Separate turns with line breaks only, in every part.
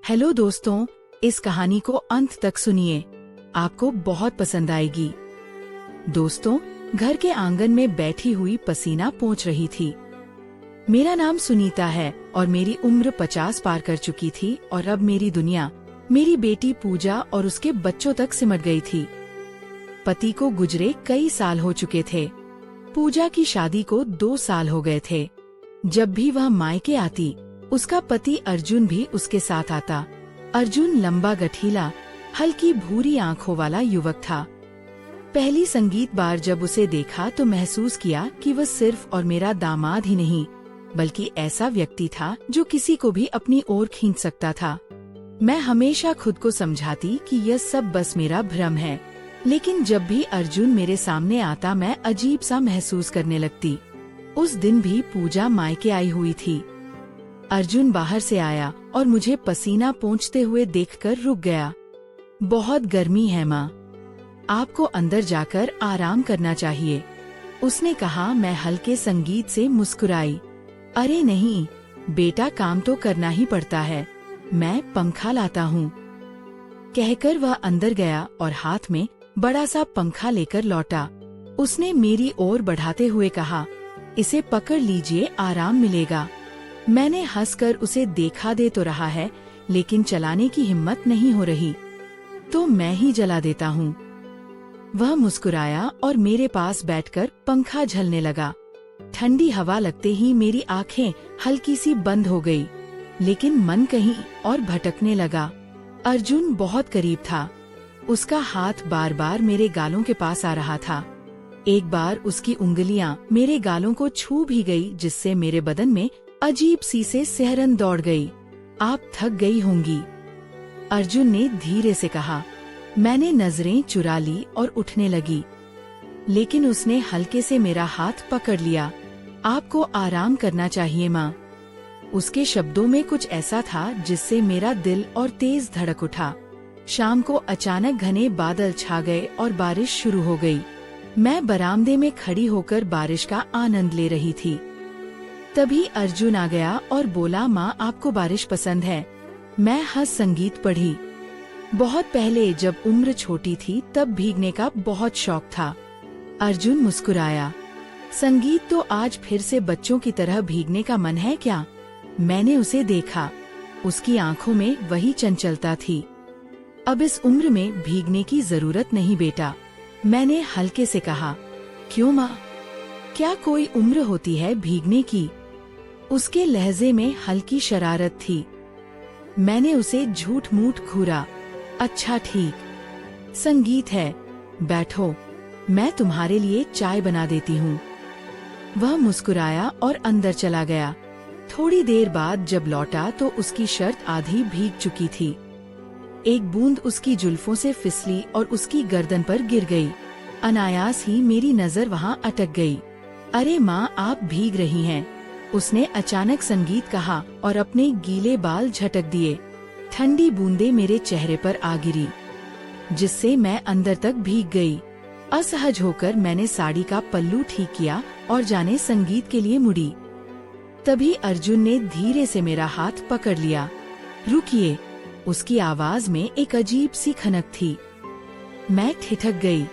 Hello दोस्तों, इस कहानी को अंत तक सुनिए, आपको बहुत पसंद आएगी। दोस्तों, घर के आंगन में बैठी हुई पसीना पोंछ रही थी। मेरा नाम सुनीता है और मेरी उम्र 50 पार कर चुकी थी और अब मेरी दुनिया मेरी बेटी पूजा और उसके बच्चों तक सिमट गई थी। पति को गुजरे कई साल हो चुके थे। पूजा की शादी को 2 साल हो गए थे। जब भी वह मायके आती, उसका पति अर्जुन भी उसके साथ आता। अर्जुन लंबा गठीला, हल्की भूरी आंखों वाला युवक था। पहली संगीत बार जब उसे देखा तो महसूस किया कि वह सिर्फ और मेरा दामाद ही नहीं, बल्कि ऐसा व्यक्ति था जो किसी को भी अपनी ओर खींच सकता था। मैं हमेशा खुद को समझाती कि यह सब बस मेरा भ्रम है, लेकिन जब भी अर्जुन मेरे सामने आता मैं अजीब सा महसूस करने लगती। उस दिन भी पूजा मायके आई हुई थी। अर्जुन बाहर से आया और मुझे पसीना पोंछते हुए देखकर रुक गया। बहुत गर्मी है माँ, आपको अंदर जाकर आराम करना चाहिए, उसने कहा। मैं हल्के संगीत से मुस्कुराई। अरे नहीं बेटा, काम तो करना ही पड़ता है, मैं पंखा लाता हूँ, कहकर वह अंदर गया और हाथ में बड़ा सा पंखा लेकर लौटा। उसने मेरी ओर बढ़ाते हुए कहा, इसे पकड़ लीजिए, आराम मिलेगा। मैंने हंसकर उसे देखा दे तो रहा है, लेकिन चलाने की हिम्मत नहीं हो रही, तो मैं ही जला देता हूँ। वह मुस्कुराया और मेरे पास बैठकर पंखा झलने लगा। ठंडी हवा लगते ही मेरी आंखें हल्की सी बंद हो गई, लेकिन मन कहीं और भटकने लगा। अर्जुन बहुत करीब था। उसका हाथ बार बार मेरे गालों के पास आ रहा था। एक बार उसकी उंगलियां मेरे गालों को छू भी गई, जिससे मेरे बदन में अजीब सी से सिहरन दौड़ गई। आप थक गई होंगी, अर्जुन ने धीरे से कहा। मैंने नजरें चुरा ली और उठने लगी, लेकिन उसने हल्के से मेरा हाथ पकड़ लिया। आपको आराम करना चाहिए माँ। उसके शब्दों में कुछ ऐसा था जिससे मेरा दिल और तेज धड़क उठा। शाम को अचानक घने बादल छा गए और बारिश शुरू हो गई। मैं बरामदे में खड़ी होकर बारिश का आनंद ले रही थी। तभी अर्जुन आ गया और बोला, माँ आपको बारिश पसंद है? मैं हंस संगीत पढ़ी। बहुत पहले जब उम्र छोटी थी तब भीगने का बहुत शौक था। अर्जुन मुस्कुराया। संगीत, तो आज फिर से बच्चों की तरह भीगने का मन है क्या? मैंने उसे देखा। उसकी आंखों में वही चंचलता थी। अब इस उम्र में भीगने की जरूरत नहीं बेटा, मैंने हल्के से कहा। क्यों माँ, क्या कोई उम्र होती है भीगने की? उसके लहजे में हल्की शरारत थी। मैंने उसे झूठ मूठ घूरा। अच्छा ठीक, संगीत है, बैठो, मैं तुम्हारे लिए चाय बना देती हूँ। वह मुस्कुराया और अंदर चला गया। थोड़ी देर बाद जब लौटा तो उसकी शर्ट आधी भीग चुकी थी। एक बूंद उसकी जुल्फों से फिसली और उसकी गर्दन पर गिर गई। अनायास ही मेरी नजर वहाँ अटक गई। अरे माँ, आप भीग रही हैं, उसने अचानक संगीत कहा और अपने गीले बाल झटक दिए। ठंडी बूंदें मेरे चेहरे पर आ गिरी, जिससे मैं अंदर तक भीग गई। असहज होकर मैंने साड़ी का पल्लू ठीक किया और जाने संगीत के लिए मुड़ी। तभी अर्जुन ने धीरे से मेरा हाथ पकड़ लिया। रुकिए, उसकी आवाज में एक अजीब सी खनक थी। मैं ठिठक गई।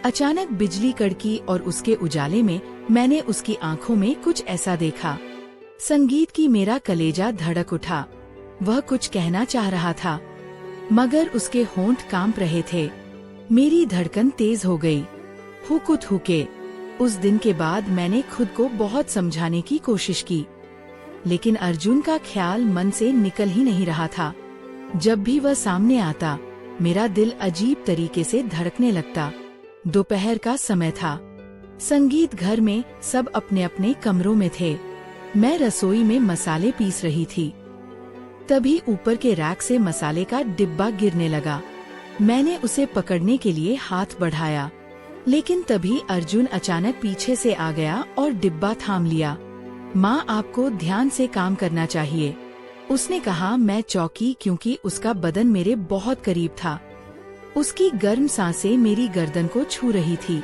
अचानक बिजली कड़की और उसके उजाले में मैंने उसकी आंखों में कुछ ऐसा देखा। संगीत की मेरा कलेजा धड़क उठा। वह कुछ कहना चाह रहा था, मगर उसके होंठ कांप रहे थे। मेरी धड़कन तेज हो गई। हुकूत हुके। उस दिन के बाद मैंने खुद को बहुत समझाने की कोशिश की, लेकिन अर्जुन का ख्याल मन से निकल ही नहीं रहा था। जब भी वह सामने आता, मेरा दिल अजीब तरीके से धड़कने लगता। दोपहर का समय था। संगीत घर में सब अपने अपने कमरों में थे। मैं रसोई में मसाले पीस रही थी। तभी ऊपर के रैक से मसाले का डिब्बा गिरने लगा। मैंने उसे पकड़ने के लिए हाथ बढ़ाया, लेकिन तभी अर्जुन अचानक पीछे से आ गया और डिब्बा थाम लिया। माँ, आपको ध्यान से काम करना चाहिए, उसने कहा। मैं चौंकी क्योंकि उसका बदन मेरे बहुत करीब था। उसकी गर्म सांसें मेरी गर्दन को छू रही थी।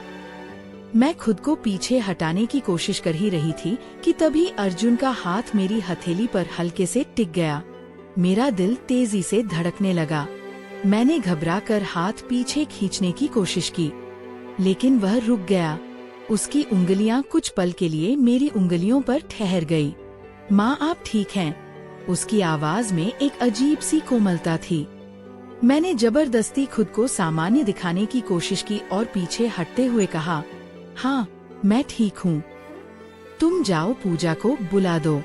मैं खुद को पीछे हटाने की कोशिश कर ही रही थी कि तभी अर्जुन का हाथ मेरी हथेली पर हल्के से टिक गया। मेरा दिल तेजी से धड़कने लगा। मैंने घबराकर हाथ पीछे खींचने की कोशिश की, लेकिन वह रुक गया। उसकी उंगलियां कुछ पल के लिए मेरी उंगलियों पर ठहर गई। माँ, आप ठीक हैं? उसकी आवाज में एक अजीब सी कोमलता थी। मैंने जबरदस्ती खुद को सामान्य दिखाने की कोशिश की और पीछे हटते हुए कहा, हाँ, मैं ठीक हूँ। तुम जाओ, पूजा को बुला दो,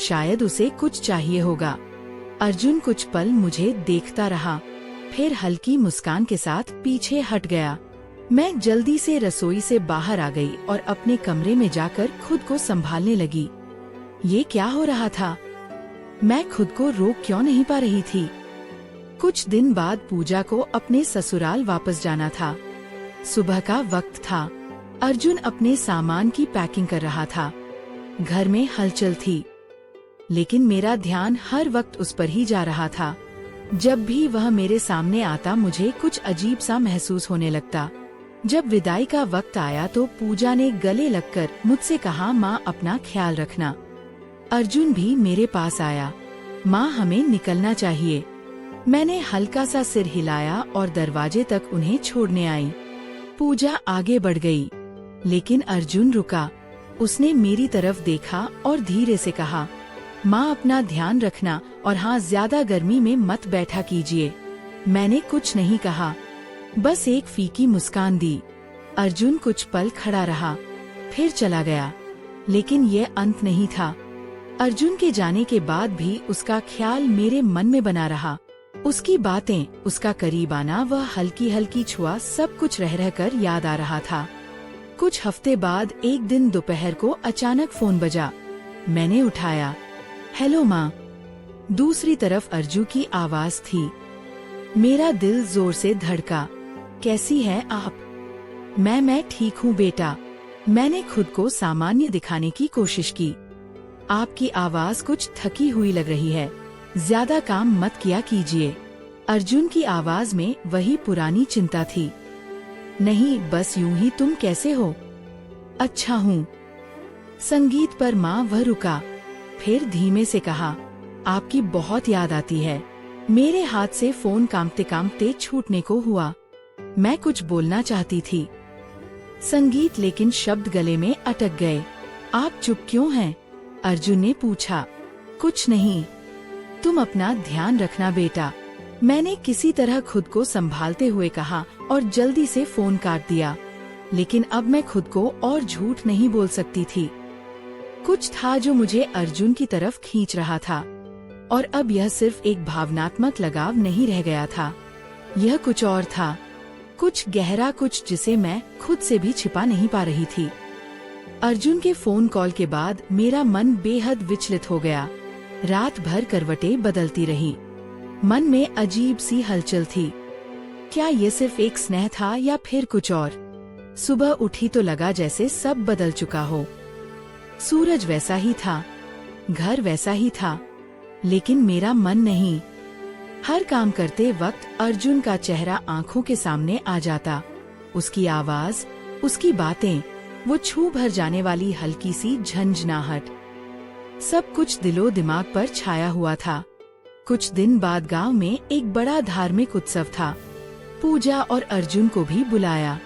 शायद उसे कुछ चाहिए होगा। अर्जुन कुछ पल मुझे देखता रहा, फिर हल्की मुस्कान के साथ पीछे हट गया। मैं जल्दी से रसोई से बाहर आ गई और अपने कमरे में जाकर खुद को संभालने लगी। ये क्या हो रहा था? मैं खुद को रोक क्यों नहीं पा रही थी? कुछ दिन बाद पूजा को अपने ससुराल वापस जाना था। सुबह का वक्त था। अर्जुन अपने सामान की पैकिंग कर रहा था। घर में हलचल थी, लेकिन मेरा ध्यान हर वक्त उस पर ही जा रहा था। जब भी वह मेरे सामने आता मुझे कुछ अजीब सा महसूस होने लगता। जब विदाई का वक्त आया तो पूजा ने गले लगकर मुझसे कहा, माँ, अपना ख्याल रखना। अर्जुन भी मेरे पास आया। माँ, हमें निकलना चाहिए। मैंने हल्का सा सिर हिलाया और दरवाजे तक उन्हें छोड़ने आई। पूजा आगे बढ़ गई, लेकिन अर्जुन रुका। उसने मेरी तरफ देखा और धीरे से कहा, माँ, अपना ध्यान रखना और हाँ, ज्यादा गर्मी में मत बैठा कीजिए। मैंने कुछ नहीं कहा, बस एक फीकी मुस्कान दी। अर्जुन कुछ पल खड़ा रहा, फिर चला गया। लेकिन ये अंत नहीं था। अर्जुन के जाने के बाद भी उसका ख्याल मेरे मन में बना रहा। उसकी बातें, उसका करीब आना, वह हल्की हल्की छुआ, सब कुछ रह रहकर याद आ रहा था। कुछ हफ्ते बाद एक दिन दोपहर को अचानक फोन बजा। मैंने उठाया। हेलो माँ। दूसरी तरफ अर्जू की आवाज थी। मेरा दिल जोर से धड़का। कैसी है आप? मैं ठीक हूँ बेटा। मैंने खुद को सामान्य दिखाने की कोशिश की। आपकी आवाज कुछ थकी हुई लग रही है, ज्यादा काम मत किया कीजिए। अर्जुन की आवाज में वही पुरानी चिंता थी। नहीं, बस यूं ही। तुम कैसे हो? अच्छा हूँ। संगीत पर माँ वह रुका, फिर धीमे से कहा, आपकी बहुत याद आती है। मेरे हाथ से फोन कांपते कांपते छूटने को हुआ। मैं कुछ बोलना चाहती थी, संगीत, लेकिन शब्द गले में अटक गए। आप चुप क्यों हैं? अर्जुन ने पूछा। कुछ नहीं, तुम अपना ध्यान रखना बेटा। मैंने किसी तरह खुद को संभालते हुए कहा और जल्दी से फोन काट दिया। लेकिन अब मैं खुद को और झूठ नहीं बोल सकती थी। कुछ था जो मुझे अर्जुन की तरफ खींच रहा था, और अब यह सिर्फ एक भावनात्मक लगाव नहीं रह गया था। यह कुछ और था, कुछ गहरा, कुछ जिसे मैं खुद से भी छिपा नहीं पा रही थी। अर्जुन के फोन कॉल के बाद मेरा मन बेहद विचलित हो गया। रात भर करवटें बदलती रही। मन में अजीब सी हलचल थी। क्या ये सिर्फ एक स्नेह था या फिर कुछ और? सुबह उठी तो लगा जैसे सब बदल चुका हो। सूरज वैसा ही था, घर वैसा ही था, लेकिन मेरा मन नहीं। हर काम करते वक्त अर्जुन का चेहरा आंखों के सामने आ जाता। उसकी आवाज, उसकी बातें, वो छू भर जाने वाली हल्की सी झंझनाहट, सब कुछ दिलो दिमाग पर छाया हुआ था। कुछ दिन बाद गांव में एक बड़ा धार्मिक उत्सव था। पूजा और अर्जुन को भी बुलाया।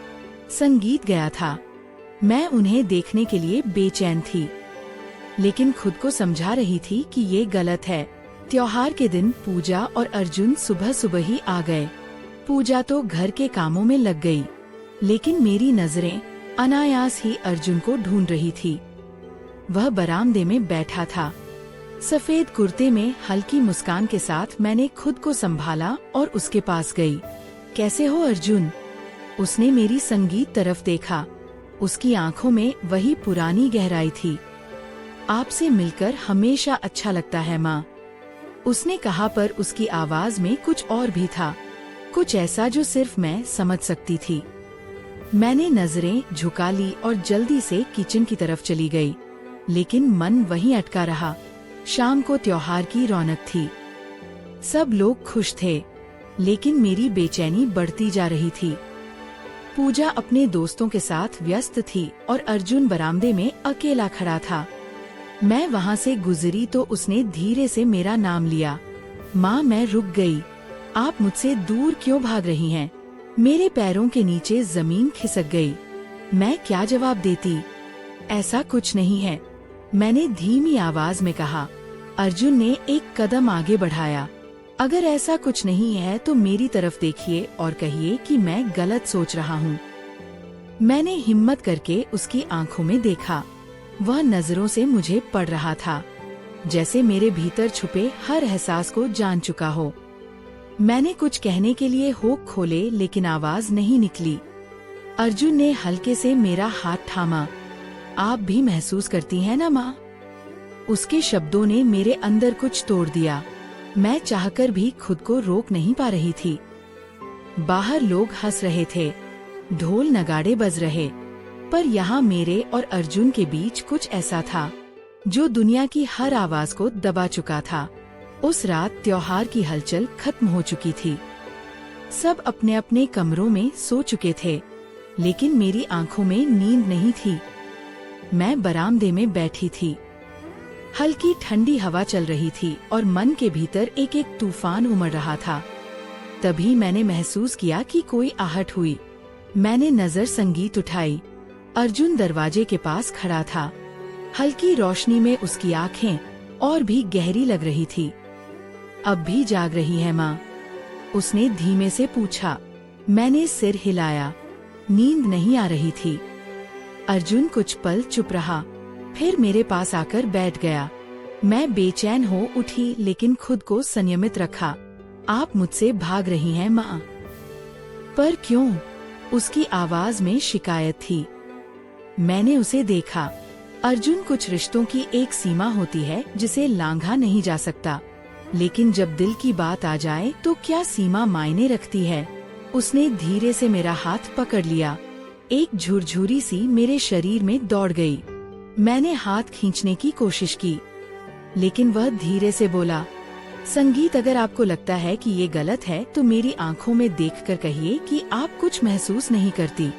संगीत गया था। मैं उन्हें देखने के लिए बेचैन थी, लेकिन खुद को समझा रही थी कि ये गलत है। त्योहार के दिन पूजा और अर्जुन सुबह सुबह ही आ गए। पूजा तो घर के कामों में लग गई, लेकिन मेरी नजरें अनायास ही अर्जुन को ढूंढ रही थी। वह बरामदे में बैठा था, सफेद कुर्ते में, हल्की मुस्कान के साथ। मैंने खुद को संभाला और उसके पास गई। कैसे हो अर्जुन? उसने मेरी संगीत तरफ देखा। उसकी आंखों में वही पुरानी गहराई थी। आपसे मिलकर हमेशा अच्छा लगता है माँ, उसने कहा, पर उसकी आवाज में कुछ और भी था, कुछ ऐसा जो सिर्फ मैं समझ सकती थी। मैंने नजरें झुका ली और जल्दी से किचन की तरफ चली गई, लेकिन मन वहीं अटका रहा। शाम को त्योहार की रौनक थी, सब लोग खुश थे, लेकिन मेरी बेचैनी बढ़ती जा रही थी। पूजा अपने दोस्तों के साथ व्यस्त थी और अर्जुन बरामदे में अकेला खड़ा था। मैं वहाँ से गुजरी तो उसने धीरे से मेरा नाम लिया। माँ, मैं रुक गई। आप मुझसे दूर क्यों भाग रही हैं? मेरे पैरों के नीचे जमीन खिसक गई। मैं क्या जवाब देती? ऐसा कुछ नहीं है, मैंने धीमी आवाज में कहा। अर्जुन ने एक कदम आगे बढ़ाया। अगर ऐसा कुछ नहीं है तो मेरी तरफ देखिए और कहिए कि मैं गलत सोच रहा हूँ। मैंने हिम्मत करके उसकी आंखों में देखा। वह नजरों से मुझे पढ़ रहा था, जैसे मेरे भीतर छुपे हर एहसास को जान चुका हो। मैंने कुछ कहने के लिए होठ खोले लेकिन आवाज नहीं निकली। अर्जुन ने हल्के से मेरा हाथ थामा। आप भी महसूस करती हैं ना माँ? उसके शब्दों ने मेरे अंदर कुछ तोड़ दिया। मैं चाहकर भी खुद को रोक नहीं पा रही थी। बाहर लोग हंस रहे थे, ढोल नगाड़े बज रहे, पर यहाँ मेरे और अर्जुन के बीच कुछ ऐसा था जो दुनिया की हर आवाज को दबा चुका था। उस रात त्योहार की हलचल खत्म हो चुकी थी। सब अपने अपने कमरों में सो चुके थे, लेकिन मेरी आंखों में नींद नहीं थी। मैं बरामदे में बैठी थी। हल्की ठंडी हवा चल रही थी और मन के भीतर एक एक तूफान उमड़ रहा था। तभी मैंने महसूस किया कि कोई आहट हुई। मैंने नजर संगीत उठाई। अर्जुन दरवाजे के पास खड़ा था। हल्की रोशनी में उसकी आंखें और भी गहरी लग रही थी। अब भी जाग रही है माँ? उसने धीमे से पूछा। मैंने सिर हिलाया। नींद नहीं आ रही थी। अर्जुन कुछ पल चुप रहा, फिर मेरे पास आकर बैठ गया। मैं बेचैन हो उठी लेकिन खुद को संयमित रखा। आप मुझसे भाग रही हैं माँ? पर क्यों? उसकी आवाज में शिकायत थी। मैंने उसे देखा। अर्जुन, कुछ रिश्तों की एक सीमा होती है जिसे लांघा नहीं जा सकता, लेकिन जब दिल की बात आ जाए तो क्या सीमा मायने रखती है? उसने धीरे से मेरा हाथ पकड़ लिया। एक झुरझुरी सी मेरे शरीर में दौड़ गई। मैंने हाथ खींचने की कोशिश की, लेकिन वह धीरे से बोला, संगीत, अगर आपको लगता है कि ये गलत है तो मेरी आंखों में देखकर कहिए कि आप कुछ महसूस नहीं करती।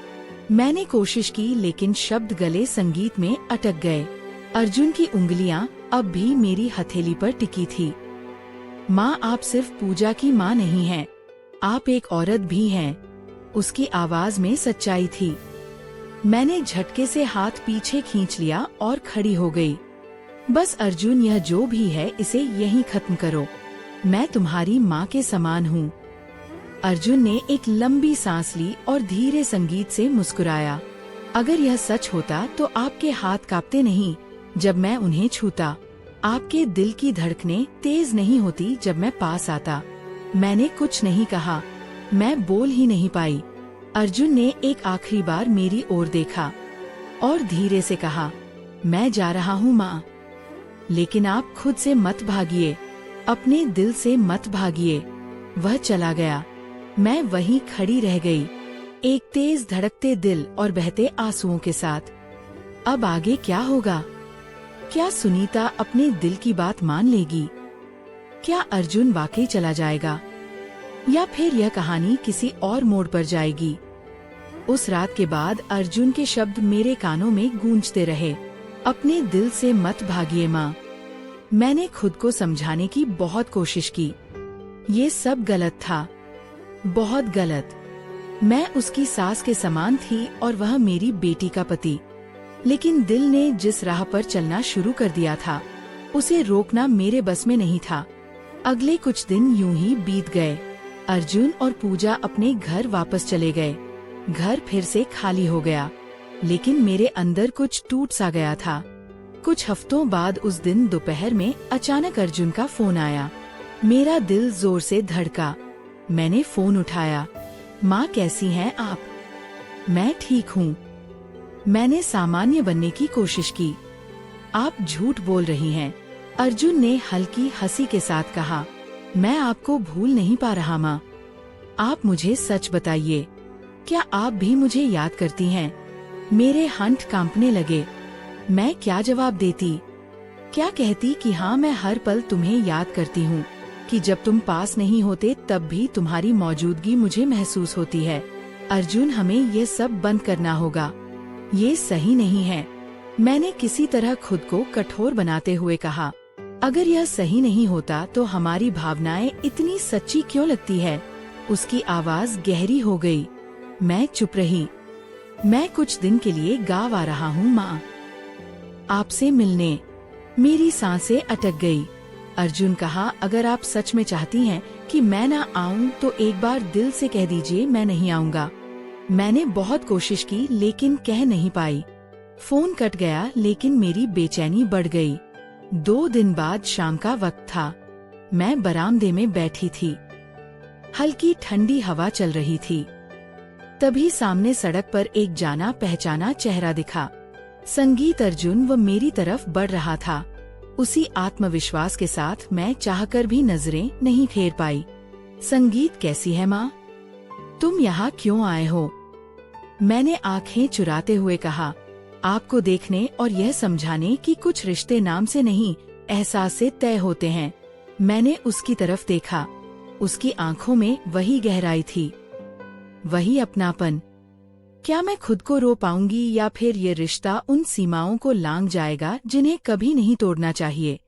मैंने कोशिश की लेकिन शब्द गले संगीत में अटक गए। अर्जुन की उंगलियां अब भी मेरी हथेली पर टिकी थी। माँ, आप सिर्फ पूजा की माँ नहीं हैं, आप एक औरत भी हैं। उसकी आवाज में सच्चाई थी। मैंने झटके से हाथ पीछे खींच लिया और खड़ी हो गई। बस अर्जुन, यह जो भी है इसे यहीं खत्म करो। मैं तुम्हारी माँ के समान हूँ। अर्जुन ने एक लंबी सांस ली और धीरे संगीत से मुस्कुराया। अगर यह सच होता तो आपके हाथ कांपते नहीं जब मैं उन्हें छूता। आपके दिल की धड़कनें तेज नहीं होती जब मैं पास आता। मैंने कुछ नहीं कहा, मैं बोल ही नहीं पाई। अर्जुन ने एक आखिरी बार मेरी ओर देखा और धीरे से कहा, मैं जा रहा हूँ माँ, लेकिन आप खुद से मत भागिए, अपने दिल से मत भागिए। वह चला गया। मैं वहीं खड़ी रह गई, एक तेज धड़कते दिल और बहते आंसुओं के साथ। अब आगे क्या होगा? क्या सुनीता अपने दिल की बात मान लेगी? क्या अर्जुन वाकई चला जाएगा, या फिर यह कहानी किसी और मोड़ पर जाएगी? उस रात के बाद अर्जुन के शब्द मेरे कानों में गूंजते रहे, अपने दिल से मत भागिए माँ। मैंने खुद को समझाने की बहुत कोशिश की। ये सब गलत था, बहुत गलत। मैं उसकी सास के समान थी और वह मेरी बेटी का पति। लेकिन दिल ने जिस राह पर चलना शुरू कर दिया था, उसे रोकना मेरे बस में नहीं था। अगले कुछ दिन यूं ही बीत गए। अर्जुन और पूजा अपने घर वापस चले गए। घर फिर से खाली हो गया, लेकिन मेरे अंदर कुछ टूट सा गया था। कुछ हफ्तों बाद उस दिन दोपहर में अचानक अर्जुन का फोन आया। मेरा दिल जोर से धड़का। मैंने फोन उठाया। माँ, कैसी हैं आप? मैं ठीक हूँ। मैंने सामान्य बनने की कोशिश की। आप झूठ बोल रही हैं, अर्जुन ने हल्की हंसी के साथ कहा। मैं आपको भूल नहीं पा रहा माँ। आप मुझे सच बताइए, क्या आप भी मुझे याद करती हैं? मेरे हाथ कांपने लगे। मैं क्या जवाब देती? क्या कहती कि हाँ, मैं हर पल तुम्हें याद करती हूँ, कि जब तुम पास नहीं होते तब भी तुम्हारी मौजूदगी मुझे महसूस होती है। अर्जुन, हमें ये सब बंद करना होगा, ये सही नहीं है। मैंने किसी तरह खुद को कठोर बनाते हुए कहा। अगर यह सही नहीं होता तो हमारी भावनाएं इतनी सच्ची क्यों लगती है? उसकी आवाज गहरी हो गई। मैं चुप रही। मैं कुछ दिन के लिए गाँव आ रहा हूँ माँ, आपसे मिलने। मेरी सांसें अटक गई। अर्जुन कहा, अगर आप सच में चाहती हैं कि मैं ना आऊं तो एक बार दिल से कह दीजिए मैं नहीं आऊंगा। मैंने बहुत कोशिश की लेकिन कह नहीं पाई। फोन कट गया लेकिन मेरी बेचैनी बढ़ गई। 2 दिन बाद शाम का वक्त था। मैं बरामदे में बैठी थी। हल्की ठंडी हवा चल रही थी। तभी सामने सड़क पर एक जाना पहचाना चेहरा दिखा। संगीत अर्जुन वो मेरी तरफ बढ़ रहा था। उसी आत्मविश्वास के साथ मैं चाहकर भी नजरें नहीं फेर पाई। संगीत, कैसी है माँ? तुम यहाँ क्यों आए हो? मैंने आंखें चुराते हुए कहा, आपको देखने और यह समझाने कि कुछ रिश्ते नाम से नहीं, एहसास से तय होते हैं। मैंने उसकी तरफ देखा। उसकी आंखों में वही गहराई थी, वही अपनापन। क्या मैं खुद को रो पाऊंगी या फिर ये रिश्ता उन सीमाओं को लांघ जाएगा जिन्हें कभी नहीं तोड़ना चाहिए?